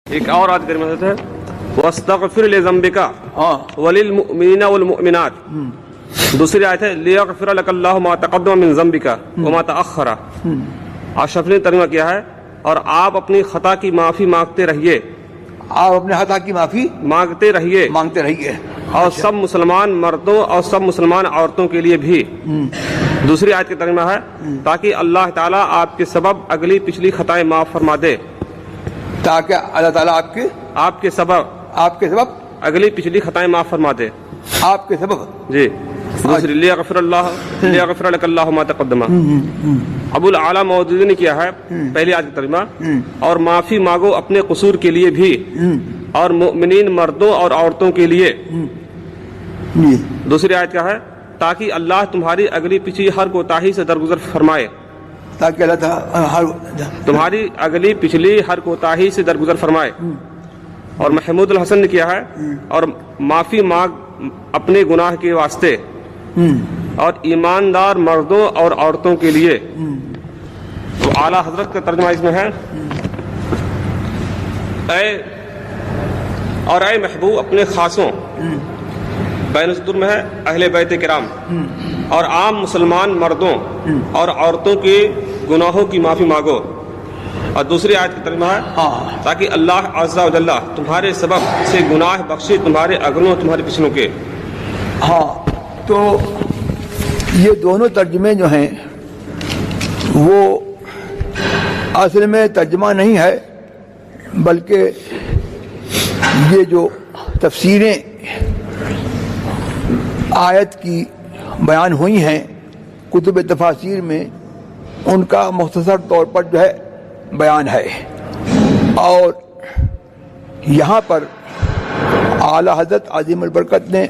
ایک اور آیت کریمہ ہے واستغفر لذنبک وللمؤمنین والمؤمنات. دوسری آیت ہے لیغفر لک اللہ ما تقدم من ذنبک وما تأخر. اشرف نے ترجمہ کیا ہے اور آپ اپنی خطا کی معافی مانگتے رہیے. آپ اپنے خطا کی معافی مانگتے رہیے اور سب مسلمان مردوں اور سب مسلمان عورتوں کے لیے بھی. دوسری آیت کی ترجمہ ہے تاکہ اللہ تعالیٰ آپ کے سبب اگلی پچھلی خطائیں معاف فرما دے. تاکہ اللہ تعالیٰ آپ کے سبب اگلی پچھلی خطائیں معاف فرما دے. آپ کے سبب جی. دوسری لیغفر لک اللہ ما تقدم. ابو الاعلیٰ مودودی نے کیا ہے پہلی آیت کا ترجمہ اور معافی مانگو اپنے قصور کے لیے بھی اور مؤمنین مردوں اور عورتوں کے لیے. دوسری آیت کا ہے تاکہ اللہ تمہاری اگلی پچھلی ہر کوتاہی سے درگزر فرمائے. تاکہ اللہ تعالیٰ تمہاری اگلی پچھلی ہر کوتاہی سے درگزر فرمائے. اور محمود الحسن نے کیا ہے اور معافی مانگ اپنے گناہ کے واسطے اور ایماندار مردوں اور عورتوں کے لیے. تو اعلیٰ حضرت کا ترجمہ اس میں ہے اے محبوب اپنے خاصوں بین صدور میں ہے اہل بیت کرام اور عام مسلمان مردوں اور عورتوں کے گناہوں کی معافی مانگو. اور دوسری آیت کی ترجمہ ہے تاکہ اللہ عز و جل تمہارے سبب سے گناہ بخشے تمہارے اگلوں تمہارے پچھلوں کے. تو یہ دونوں ترجمے جو ہیں وہ اصل میں ترجمہ نہیں ہے بلکہ یہ جو تفسیریں آیت کی بیان ہوئی ہیں کتب تفاسیر میں ان کا مختصر طور پر جو ہے بیان ہے. اور یہاں پر اعلیٰ حضرت عظیم البرکت نے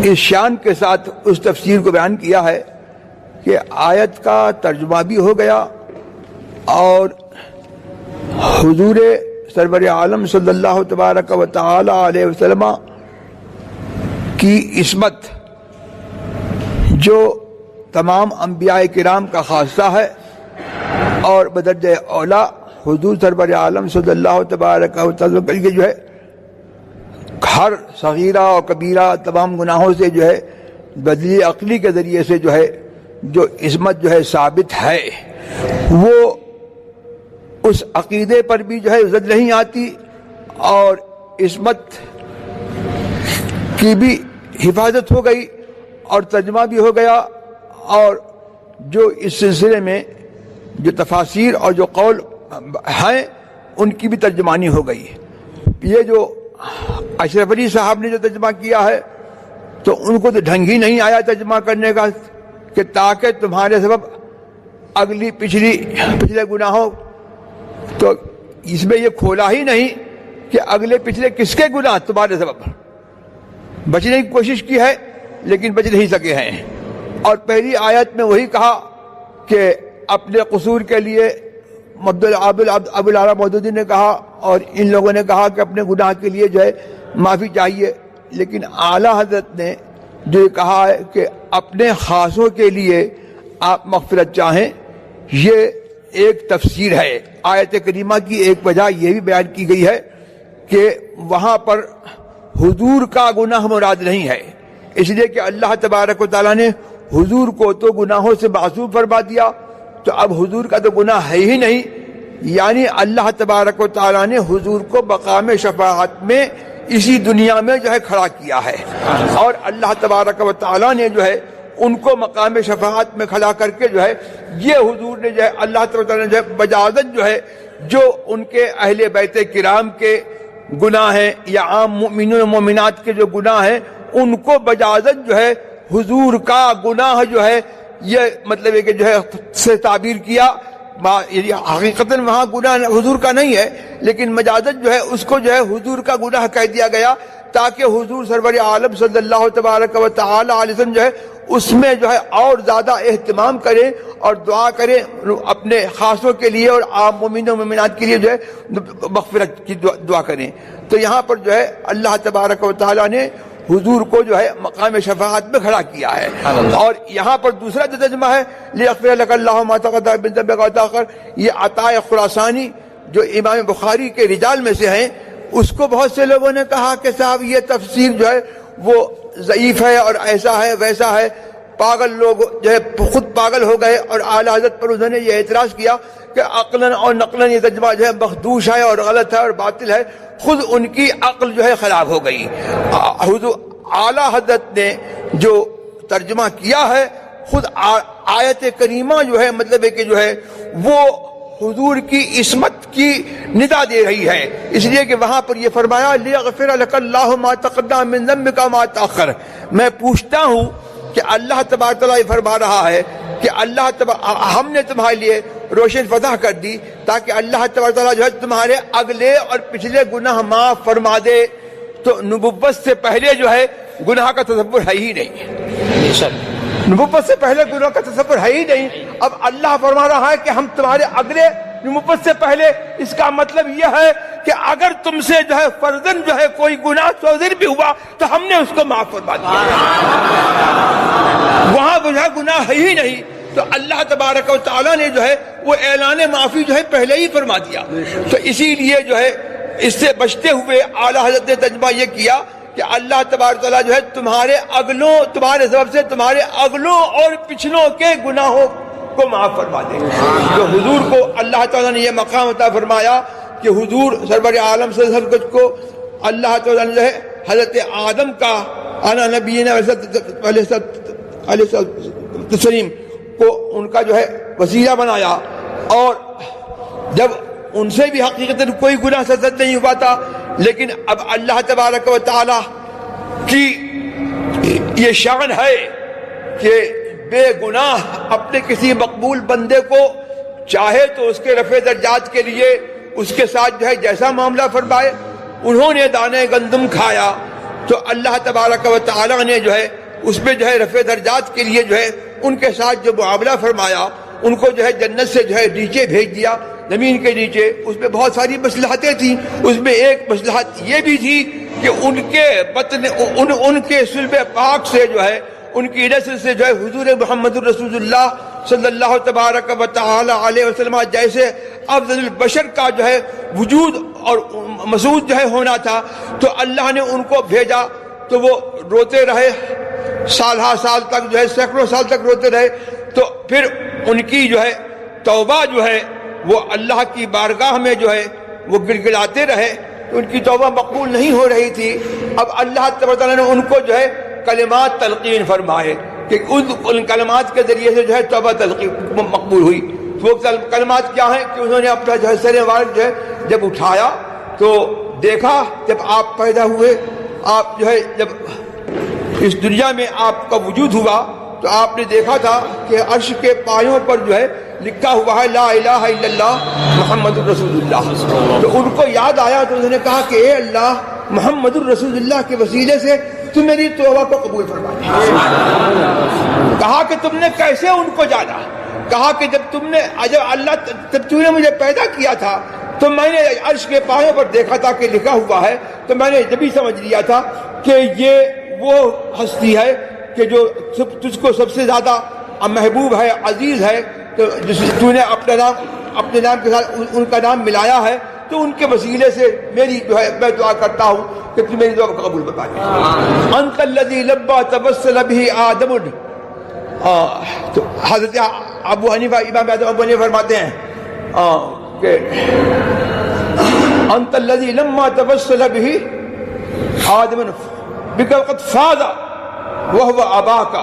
اس شان کے ساتھ اس تفسیر کو بیان کیا ہے کہ آیت کا ترجمہ بھی ہو گیا اور حضور سرور عالم صلی اللہ تبارک و تعالی علیہ وسلم کی عصمت جو تمام انبیاء کرام کا خاصہ ہے اور بدرجہ اولا حضور سرور عالم صلی اللہ تبارک و تعالی کے لیے جو ہے ہر صغیرہ اور کبیرہ تمام گناہوں سے جو ہے بدلی عقلی کے ذریعے سے جو ہے جو عصمت جو ہے ثابت ہے وہ اس عقیدے پر بھی جو ہے زد نہیں آتی اور عصمت کی بھی حفاظت ہو گئی اور ترجمہ بھی ہو گیا. اور جو اس سلسلے میں جو تفاسیر اور جو قول ہیں ان کی بھی ترجمانی ہو گئی. یہ جو اشرف علی صاحب نے جو ترجمہ کیا ہے تو ان کو تو ڈھنگ ہی نہیں آیا ترجمہ کرنے کا کہ تاکہ تمہارے سبب اگلی پچھلے گناہوں. تو اس میں یہ کھولا ہی نہیں کہ اگلے پچھلے کس کے گناہ تمہارے سبب. بچنے کی کوشش کی ہے لیکن بچ نہیں سکے ہیں. اور پہلی آیت میں وہی کہا کہ اپنے قصور کے لیے ابو الاعلیٰ مودودی نے کہا اور ان لوگوں نے کہا کہ اپنے گناہ کے لیے جو ہے معافی چاہیے. لیکن اعلیٰ حضرت نے جو یہ کہا ہے کہ اپنے خاصوں کے لیے آپ مغفرت چاہیں یہ ایک تفسیر ہے. آیت کریمہ کی ایک وجہ یہ بھی بیان کی گئی ہے کہ وہاں پر حضور کا گناہ مراد نہیں ہے اس لیے کہ اللہ تبارک و تعالیٰ نے حضور کو تو گناہوں سے معصوم فرما دیا تو اب حضور کا تو گناہ ہے ہی نہیں. یعنی اللہ تبارک و تعالیٰ نے حضور کو مقام شفاعت میں اسی دنیا میں جو ہے کھڑا کیا ہے اور اللہ تبارک و تعالیٰ نے جو ہے ان کو مقام شفاعت میں کھڑا کر کے جو ہے یہ حضور نے جو ہے اللہ تبارک و تعالیٰ نے جو ہے بجازت جو ہے جو ان کے اہل بیت کرام کے گناہ ہیں یا عام مومنین و مومنات کے جو گناہ ہیں ان کو بجازت جو ہے حضور کا گناہ جو ہے یہ مطلب ہے کہ جو ہے سے تعبیر کیا. حقیقتاً وہاں گناہ حضور کا نہیں ہے لیکن مجازت جو ہے اس کو جو ہے حضور کا گناہ کہہ دیا گیا تاکہ حضور سرور عالم صلی اللہ تبارک و تعالی علیہ وسلم جو ہے اس میں جو ہے اور زیادہ اہتمام کریں اور دعا کریں اپنے خاصوں کے لیے اور عام مومنین و مومنات کے لیے جو ہے مغفرت کی دعا کریں. تو یہاں پر جو ہے اللہ تبارک و تعالی نے حضور کو جو ہے مقام شفاعت میں کھڑا کیا ہے. اور یہاں پر دوسرا ترجمہ ہے لِيَغْفِرَ لَكَ اللَّهُ مَا تَقَدَّمَ مِن ذَنبِكَ وَمَا تَأَخَّرَ. یہ عطا خراسانی جو امام بخاری کے رجال میں سے ہیں، اس کو بہت سے لوگوں نے کہا کہ صاحب یہ تفسیر جو ہے وہ ضعیف ہے اور ایسا ہے ویسا ہے، پاگل لوگ جو ہے خود پاگل ہو گئے، اور اعلیٰ حضرت پر انہوں نے یہ اعتراض کیا کہ عقلاً اور نقلاً یہ ترجمہ جو ہے مخدوش ہے اور غلط ہے اور باطل ہے، خود ان کی عقل جو ہے خراب ہو گئی۔ حضور اعلیٰ حضرت نے جو ترجمہ کیا ہے، خود آیت کریمہ جو ہے مطلب ہے کہ جو ہے وہ حضور کی عصمت کی ندا دے رہی ہے، اس لیے کہ وہاں پر یہ فرمایا لیغفر لک اللہ ما تقدم من ذنبک ما تأخر۔ میں پوچھتا ہوں کہ اللہ تبارک تعالیٰ یہ فرما رہا ہے کہ ہم نے تمہارے لیے روشن فتح کر دی تاکہ اللہ تبارک تعالیٰ جو ہے تمہارے اگلے اور پچھلے گناہ معاف فرما دے۔ تو نبوت سے پہلے جو ہے گناہ کا تصور ہے ہی نہیں، نبوت سے پہلے گناہ کا تصور ہے ہی نہیں۔ اب اللہ فرما رہا ہے کہ ہم تمہارے اگلے نبوت سے پہلے، اس کا مطلب یہ ہے کہ اگر تم سے جو ہے فرضاً جو ہے کوئی گناہ صادر بھی ہوا تو ہم نے اس کو معاف فرما دیا، وہاں جو ہے گناہ ہے ہی نہیں۔ تو اللہ تبارک و تعالیٰ نے جو ہے وہ اعلان معافی جو ہے پہلے ہی فرما دیا۔ تو اسی لیے جو ہے اس سے بچتے ہوئے اعلیٰ حضرت نے ترجمہ یہ کیا کہ اللہ تبارک تعالیٰ جو ہے تمہارے سبب سے تمہارے اگلوں اور پچھلوں کے گناہوں کو معاف فرما دے۔ تو حضور کو اللہ تعالیٰ نے یہ مقام عطا فرمایا کہ حضور سرور عالم صلی اللہ علیہ وسلم کو اللہ تعالیٰ نے جو ہے حضرت آدم کا انا نبینا علیہ تسلیم کو ان کا جو ہے وسیلہ بنایا، اور جب ان سے بھی حقیقتاً کوئی گناہ سرزد نہیں ہوا تھا، لیکن اب اللہ تبارک و تعالی کی یہ شان ہے کہ بے گناہ اپنے کسی مقبول بندے کو چاہے تو اس کے رفع درجات کے لیے اس کے ساتھ جو ہے جیسا معاملہ فرمائے۔ انہوں نے دانے گندم کھایا تو اللہ تبارک و تعالی نے جو ہے اس میں جو ہے رفع درجات کے لیے جو ہے ان کے ساتھ جو معاملہ فرمایا، ان کو جو ہے جنت سے جو ہے نیچے بھیج دیا، زمین کے نیچے۔ اس میں بہت ساری مصلحتیں تھیں، اس میں ایک مصلحت یہ بھی تھی کہ ان کے بطن ان کے صلب پاک سے جو ہے ان کی نسل سے جو ہے حضور محمد رسول اللہ صلی اللہ تبارک و تعالی علیہ وسلم جیسے افضل البشر کا جو ہے وجود اور مسعود جو ہے ہونا تھا۔ تو اللہ نے ان کو بھیجا تو وہ روتے رہے، سال ہا سال تک جو ہے سینکڑوں سال تک روتے رہے۔ تو پھر ان کی جو ہے توبہ جو ہے وہ اللہ کی بارگاہ میں جو ہے وہ گڑگڑاتے رہے، تو ان کی توبہ مقبول نہیں ہو رہی تھی۔ اب اللہ تبارک نے ان کو جو ہے کلمات تلقین فرمائے کہ ان کلمات کے ذریعے سے جو ہے توبہ تلقین مقبول ہوئی۔ وہ کلمات کیا ہیں کہ انہوں نے اپنا جو ہے سر مبارک جو ہے جب اٹھایا تو دیکھا، جب آپ پیدا ہوئے، آپ جو ہے جب اس دنیا میں آپ کا وجود ہوا تو آپ نے دیکھا تھا کہ عرش کے پایوں پر جو ہے لکھا ہوا ہے لا الہ الا اللہ محمد الرسول اللہ۔ تو ان کو یاد آیا تو انہوں نے کہا کہ اے اللہ، محمد الرسول اللہ کے وسیلے سے تو میری توبہ کو قبول فرما دیا۔ کہا کہ تم نے کیسے ان کو جانا؟ کہا کہ جب تو نے مجھے پیدا کیا تھا تو میں نے عرش کے پایوں پر دیکھا تھا کہ لکھا ہوا ہے، تو میں نے جبھی سمجھ لیا تھا کہ یہ وہ ہستی ہے کہ جو تجھ کو سب سے زیادہ محبوب ہے، عزیز ہے، تو نے اپنے نام کے ساتھ ان کا نام ملایا ہے، تو ان کے وسیلے سے میری جو ہے میں دعا کرتا ہوں کہ تم میری دعا کو قبول بتا دیں۔ انت الذی لبى توسل به آدم۔ تو حضرت ابو حنیفہ امام اعظم ابو حنیفہ فرماتے ہیں کہ انت الذی لما توسل به آدم بك قد فاز وهو اباك۔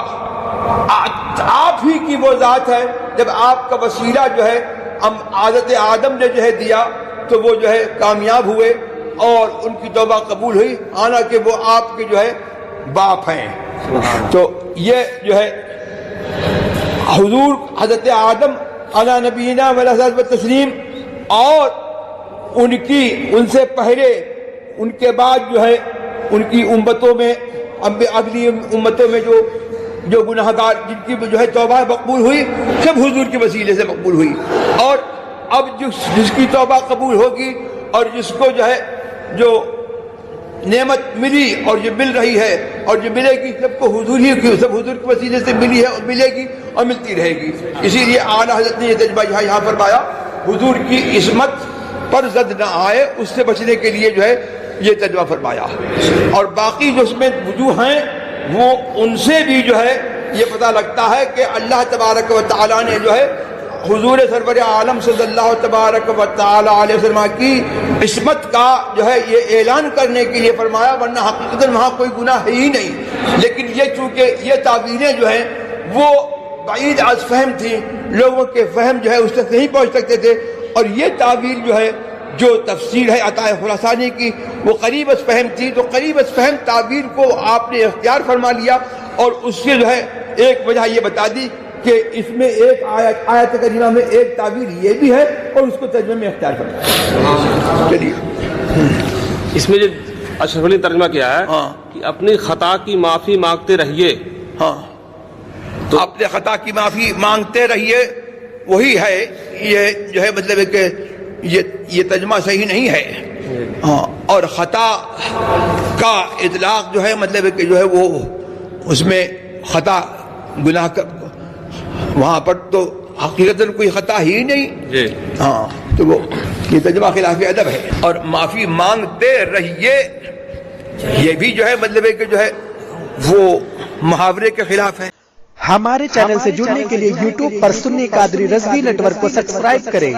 آپ ہی کی وہ ذات ہے، جب آپ کا وسیلہ جو ہے حضرت آدم نے جو ہے دیا تو وہ جو ہے کامیاب ہوئے اور ان کی توبہ قبول ہوئی، حالانکہ وہ آپ کے جو ہے باپ ہیں۔ تو یہ جو ہے حضور حضرت آدم علی نبینا علیہ تسلیم اور ان سے پہلے ان کے بعد جو ہے ان کی امتوں میں اگلی امتوں میں جو گناہ گار جن کی جو ہے توبہ مقبول ہوئی، سب حضور کے وسیلے سے مقبول ہوئی۔ اور اب جس کی توبہ قبول ہوگی اور جس کو جو ہے جو نعمت ملی اور جو مل رہی ہے اور جو ملے گی، سب کو حضور کے وسیلے سے ملی ہے اور ملے گی اور ملتی رہے گی۔ اسی لیے اعلیٰ حضرت نے یہ تجربہ یہاں فرمایا، حضور کی عصمت پر زد نہ آئے اس سے بچنے کے لیے جو ہے یہ ترجمہ فرمایا. اور باقی جو اس میں وجوہ ہیں وہ ان سے بھی جو ہے یہ پتہ لگتا ہے کہ اللہ تبارک و تعالیٰ نے جو ہے حضور سرور عالم صلی اللہ تبارک و تعالی علیہ وسلم کی عصمت کا جو ہے یہ اعلان کرنے کے لیے فرمایا، ورنہ حقیقت وہاں کوئی گناہ ہے ہی نہیں. لیکن یہ چونکہ یہ تعبیریں جو ہیں وہ بعید از فہم تھیں، لوگوں کے فہم جو ہے اس تک نہیں پہنچ سکتے تھے، اور یہ تعبیر جو ہے جو تفسیر ہے عطا خراسانی کی وہ قریب از فہم تھی، تو قریب از فہم تعبیر کو آپ نے اختیار فرما لیا، اور اس سے جو ہے ایک وجہ یہ بتا دی کہ اس میں ایک آیت کریمہ میں ایک تعبیر یہ بھی ہے اور اس کو ترجمے میں اختیار فرمایا. چلیے اس میں جو اشرف علی نے ترجمہ کیا ہے کہ اپنی خطا کی معافی مانگتے رہیے. ہاں، تو اپنے خطا کی معافی مانگتے رہیے، وہی ہے. یہ جو ہے مطلب ہے کہ یہ ترجمہ صحیح نہیں ہے. ہاں، اور خطا کا اطلاق جو ہے مطلب ہے کہ جو ہے وہ اس میں خطا گناہ کا وہاں پر تو حقیقت کوئی خطا ہی نہیں. ہاں، تو وہ یہ ترجمہ خلاف ادب ہے. اور معافی مانگتے رہیے یہ بھی جو ہے مطلب ہے کہ جو ہے وہ محاورے کے خلاف ہے. ہمارے چینل سے جڑنے کے لیے یوٹیوب پر سنی قادری رضوی نیٹ ورک کو سبسکرائب کریں.